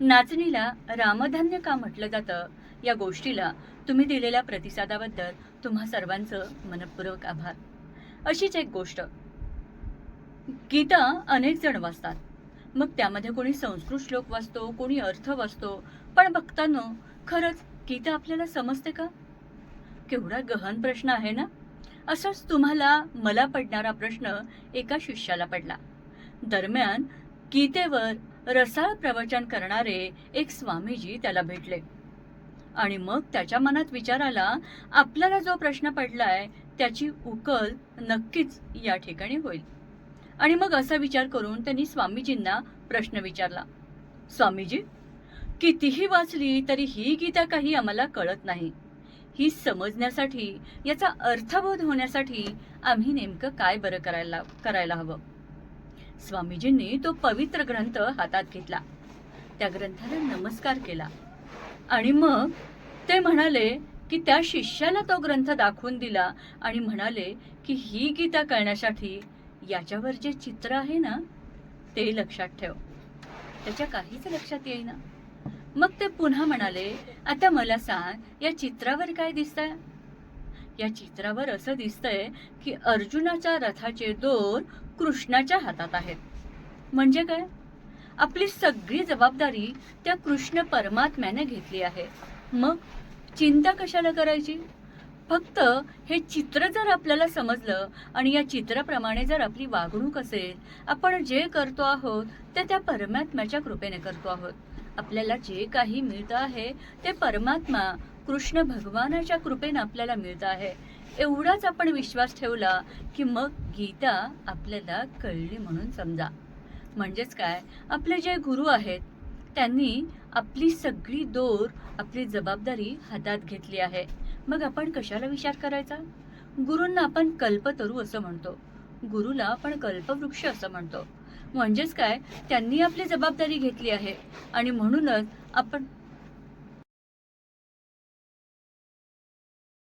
नाचणीला रामधान्य का म्हटलं जातं, या गोष्टीला तुम्ही दिलेल्या प्रतिसादाबद्दल तुम्हा सर्वांचं मनःपूर्वक आभार. अशीच एक गोष्ट, गीता अनेक जण वाचतात. मग त्यामध्ये कोणी संस्कृत श्लोक वाचतो, कोणी अर्थ वाचतो. पण बघताना खरंच गीता आपल्याला समजते का? केवढा गहन प्रश्न आहे ना. असंच तुम्हाला मला पडणारा प्रश्न एका शिष्याला पडला. दरम्यान गीतेवर रसाळ प्रवचन करणारे एक स्वामीजी त्याला भेटले. आणि मग त्याच्या मनात विचार आला, आपल्याला जो प्रश्न पडलाय त्याची उकल नक्कीच या ठिकाणी होईल. आणि मग असा विचार करून त्यांनी स्वामीजींना प्रश्न विचारला. स्वामीजी, कितीही वाचली तरी ही गीता काही आम्हाला कळत नाही. ही समजण्यासाठी, याचा अर्थबोध होण्यासाठी आम्ही नेमकं काय बरं करायला हवं? स्वामीजींनी तो पवित्र ग्रंथ हातात घेतला, त्या ग्रंथाला नमस्कार केला आणि मग ते म्हणाले की त्या शिष्याला तो ग्रंथ दाखवून दिला आणि म्हणाले की ही गीता कळण्यासाठी याच्यावर जे चित्र आहे ना, ते लक्षात ठेव. त्याच्या काहीच लक्षात येईना. मग ते पुन्हा म्हणाले, आता मला सांग, या चित्रावर काय दिसतंय? या चित्रावर असं दिसतंय की अर्जुनाच्या रथाचे दोर कृष्णाच्या हातात आहेत. म्हणजे काय? आपली सगळी जबाबदारी त्या कृष्ण परमात्म्याने घेतली आहे. मग चिंता कशाला करायची? फक्त हे चित्र जर आपल्याला समजलं आणि या चित्राप्रमाणे जर आपली वागणूक असेल, आपण जे करतो आहोत ते त्या परमात्म्याच्या कृपेने करतो आहोत. आपल्याला जे काही मिळतं आहे ते परमात्मा कृष्ण भगवानाच्या कृपेने आपल्याला मिळतं आहे. एवढाच आपण विश्वास ठेवला की मग गीता आपल्याला कळली म्हणून समजा. म्हणजेच काय, आपले जे गुरु आहेत त्यांनी आपली सगळी दोर, आपली जबाबदारी हातात घेतली आहे. मग आपण कशाला विचार करायचा? गुरूंना आपण कल्पतरू असं म्हणतो, गुरुला आपण कल्पवृक्ष असं म्हणतो. म्हणजेच काय, त्यांनी आपली जबाबदारी घेतली आहे आणि म्हणूनच आपण